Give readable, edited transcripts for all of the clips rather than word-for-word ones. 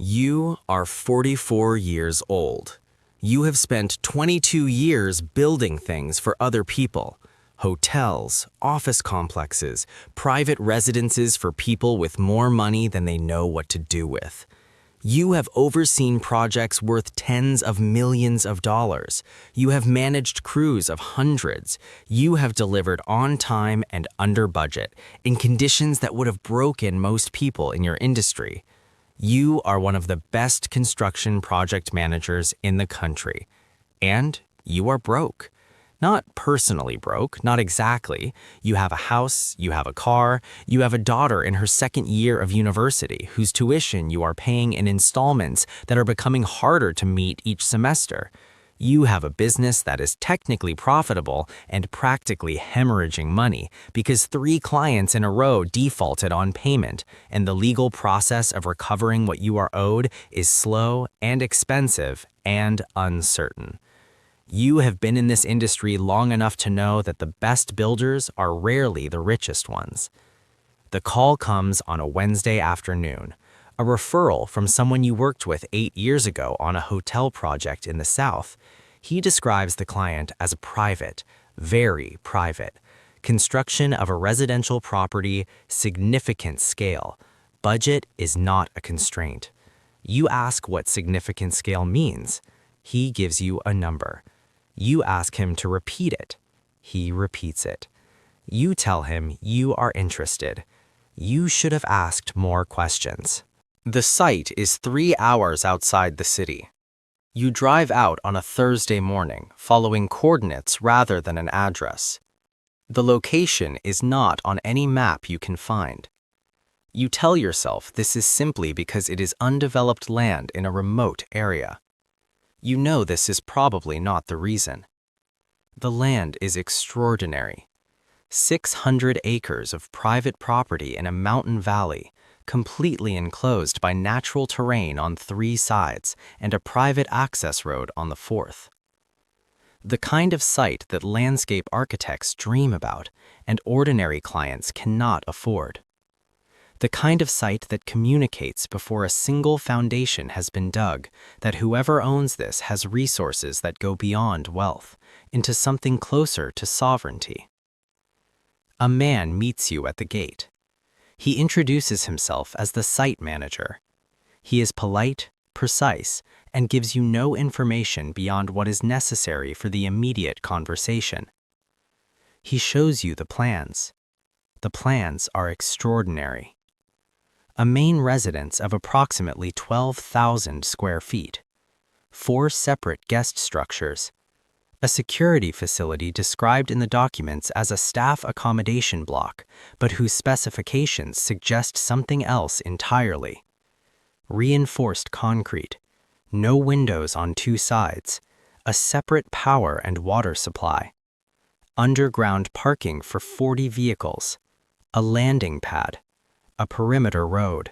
You are 44 years old. You have spent 22 years building things for other people. Hotels, office complexes, private residences for people with more money than they know what to do with. You have overseen projects worth tens of millions of dollars. You have managed crews of hundreds. You have delivered on time and under budget, in conditions that would have broken most people in your industry. You are one of the best construction project managers in the country. And you are broke. Not personally broke, not exactly. You have a house, you have a car, you have a daughter in her second year of university whose tuition you are paying in installments that are becoming harder to meet each semester. You have a business that is technically profitable and practically hemorrhaging money because 3 clients in a row defaulted on payment, and the legal process of recovering what you are owed is slow and expensive and uncertain. You have been in this industry long enough to know that the best builders are rarely the richest ones. The call comes on a Wednesday afternoon, a referral from someone you worked with 8 years ago on a hotel project in the South. He describes the client as a private, very private. Construction of a residential property, significant scale. Budget is not a constraint. You ask what significant scale means. He gives you a number. You ask him to repeat it. He repeats it. You tell him you are interested. You should have asked more questions. The site is 3 hours outside the city. You drive out on a Thursday morning, following coordinates rather than an address. The location is not on any map you can find. You tell yourself this is simply because it is undeveloped land in a remote area. You know this is probably not the reason. The land is extraordinary. 600 acres of private property in a mountain valley, completely enclosed by natural terrain on 3 sides and a private access road on the 4th. The kind of site that landscape architects dream about and ordinary clients cannot afford. The kind of site that communicates before a single foundation has been dug, that whoever owns this has resources that go beyond wealth, into something closer to sovereignty. A man meets you at the gate. He introduces himself as the site manager. He is polite, precise, and gives you no information beyond what is necessary for the immediate conversation. He shows you the plans. The plans are extraordinary. A main residence of approximately 12,000 square feet, 4 separate guest structures, a security facility described in the documents as a staff accommodation block, but whose specifications suggest something else entirely. Reinforced concrete, no windows on 2 sides, a separate power and water supply, underground parking for 40 vehicles, a landing pad, a perimeter road,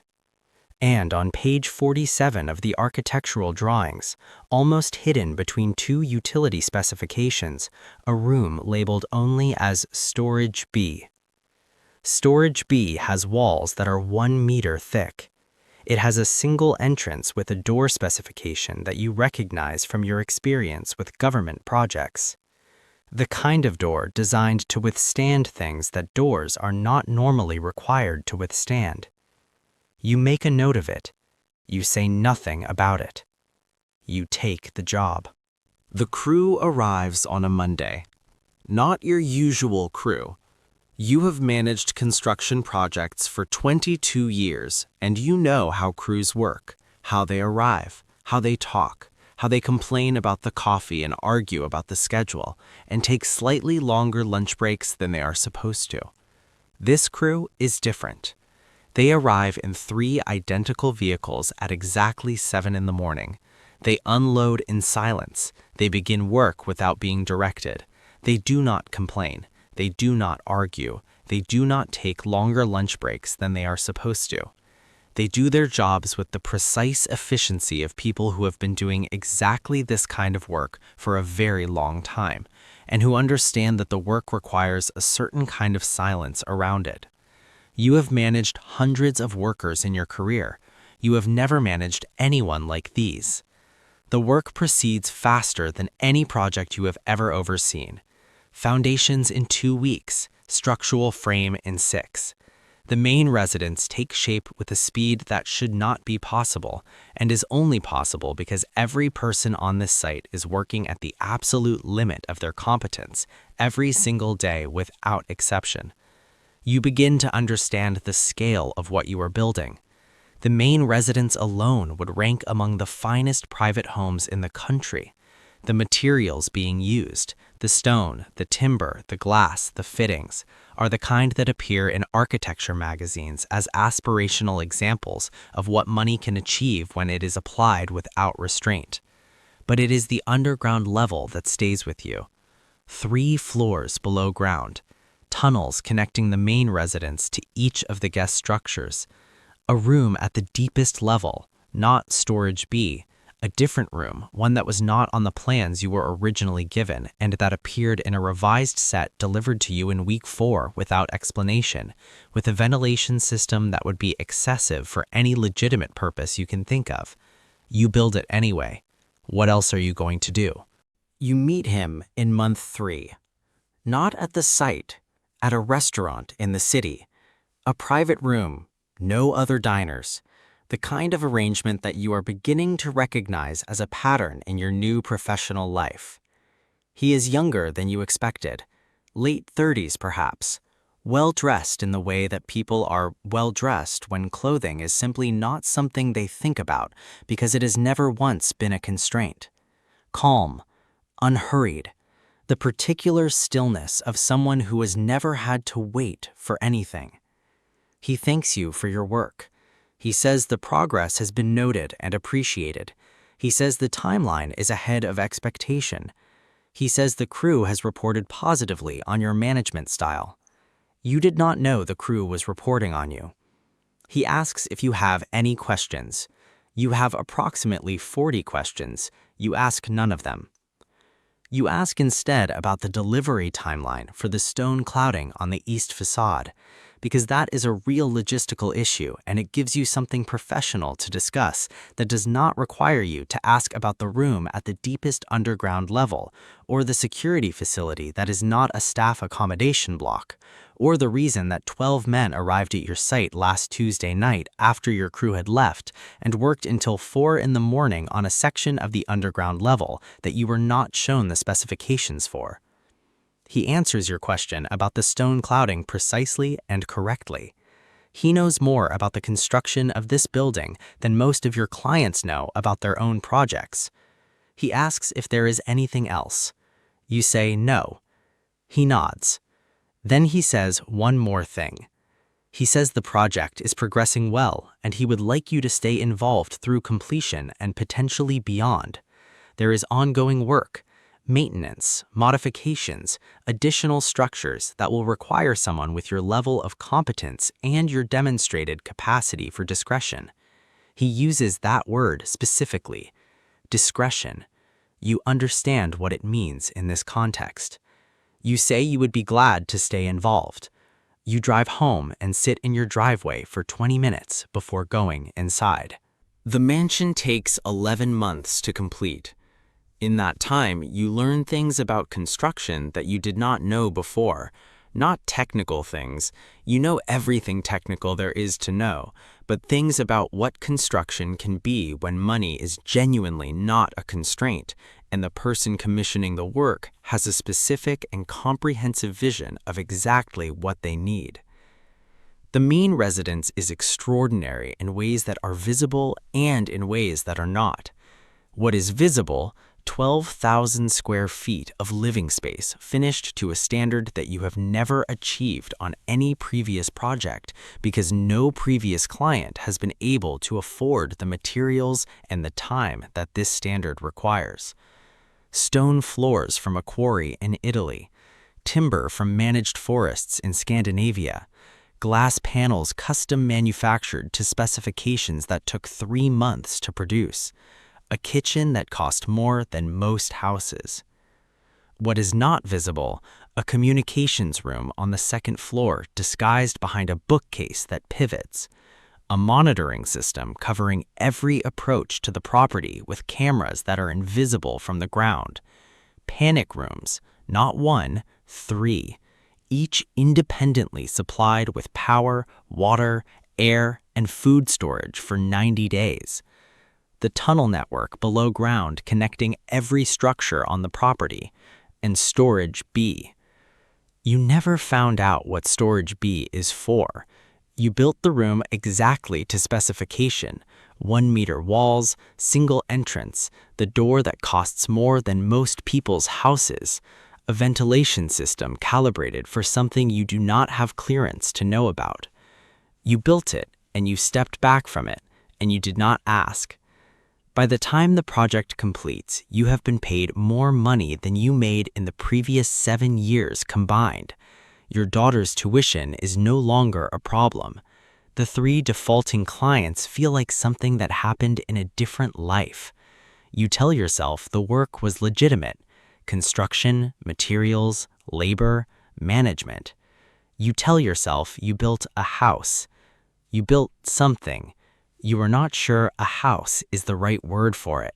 and on page 47 of the architectural drawings, almost hidden between 2 utility specifications, a room labeled only as Storage B. Storage B has walls that are 1 meter thick. It has a single entrance with a door specification that you recognize from your experience with government projects. The kind of door designed to withstand things that doors are not normally required to withstand. You make a note of it. You say nothing about it. You take the job. The crew arrives on a Monday. Not your usual crew. You have managed construction projects for 22 years, and you know how crews work, how they arrive, how they talk, how they complain about the coffee and argue about the schedule, and take slightly longer lunch breaks than they are supposed to. This crew is different. They arrive in 3 identical vehicles at exactly 7 in the morning. They unload in silence. They begin work without being directed. They do not complain. They do not argue. They do not take longer lunch breaks than they are supposed to. They do their jobs with the precise efficiency of people who have been doing exactly this kind of work for a very long time, and who understand that the work requires a certain kind of silence around it. You have managed hundreds of workers in your career. You have never managed anyone like these. The work proceeds faster than any project you have ever overseen. Foundations in 2 weeks, structural frame in 6. The main residence takes shape with a speed that should not be possible, and is only possible because every person on this site is working at the absolute limit of their competence every single day without exception. You begin to understand the scale of what you are building. The main residence alone would rank among the finest private homes in the country. The materials being used, the stone, the timber, the glass, the fittings, are the kind that appear in architecture magazines as aspirational examples of what money can achieve when it is applied without restraint. But it is the underground level that stays with you. 3 floors below ground, tunnels connecting the main residence to each of the guest structures, a room at the deepest level, not storage B, a different room, one that was not on the plans you were originally given and that appeared in a revised set delivered to you in week 4 without explanation, with a ventilation system that would be excessive for any legitimate purpose you can think of. You build it anyway. What else are you going to do? You meet him in month 3. Not at the site, at a restaurant in the city. A private room, no other diners. The kind of arrangement that you are beginning to recognize as a pattern in your new professional life. He is younger than you expected, late 30s perhaps, well-dressed in the way that people are well-dressed when clothing is simply not something they think about because it has never once been a constraint. Calm, unhurried, the particular stillness of someone who has never had to wait for anything. He thanks you for your work. He says the progress has been noted and appreciated. He says the timeline is ahead of expectation. He says the crew has reported positively on your management style. You did not know the crew was reporting on you. He asks if you have any questions. You have approximately 40 questions. You ask none of them. You ask instead about the delivery timeline for the stone clouding on the east facade, because that is a real logistical issue and it gives you something professional to discuss that does not require you to ask about the room at the deepest underground level, or the security facility that is not a staff accommodation block, or the reason that 12 men arrived at your site last Tuesday night after your crew had left and worked until 4 in the morning on a section of the underground level that you were not shown the specifications for. He answers your question about the stone clouding precisely and correctly. He knows more about the construction of this building than most of your clients know about their own projects. He asks if there is anything else. You say no. He nods. Then he says one more thing. He says the project is progressing well and he would like you to stay involved through completion and potentially beyond. There is ongoing work, maintenance, modifications, additional structures that will require someone with your level of competence and your demonstrated capacity for discretion. He uses that word specifically, discretion. You understand what it means in this context. You say you would be glad to stay involved. You drive home and sit in your driveway for 20 minutes before going inside. The mansion takes 11 months to complete. In that time, you learn things about construction that you did not know before. Not technical things. You know everything technical there is to know, but things about what construction can be when money is genuinely not a constraint, and the person commissioning the work has a specific and comprehensive vision of exactly what they need. The main residence is extraordinary in ways that are visible and in ways that are not. What is visible, 12,000 square feet of living space finished to a standard that you have never achieved on any previous project because no previous client has been able to afford the materials and the time that this standard requires. Stone floors from a quarry in Italy, timber from managed forests in Scandinavia, glass panels custom manufactured to specifications that took 3 months to produce, a kitchen that cost more than most houses. What is not visible, a communications room on the 2nd floor disguised behind a bookcase that pivots, a monitoring system covering every approach to the property with cameras that are invisible from the ground. Panic rooms, not one, 3, each independently supplied with power, water, air, and food storage for 90 days. The tunnel network below ground connecting every structure on the property, and Storage B. You never found out what Storage B is for. You built the room exactly to specification: 1-meter walls, single entrance, the door that costs more than most people's houses, a ventilation system calibrated for something you do not have clearance to know about. You built it, and you stepped back from it, and you did not ask. By the time the project completes, you have been paid more money than you made in the previous 7 years combined. Your daughter's tuition is no longer a problem. The 3 defaulting clients feel like something that happened in a different life. You tell yourself the work was legitimate: construction, materials, labor, management. You tell yourself you built a house. You built something. You are not sure a house is the right word for it.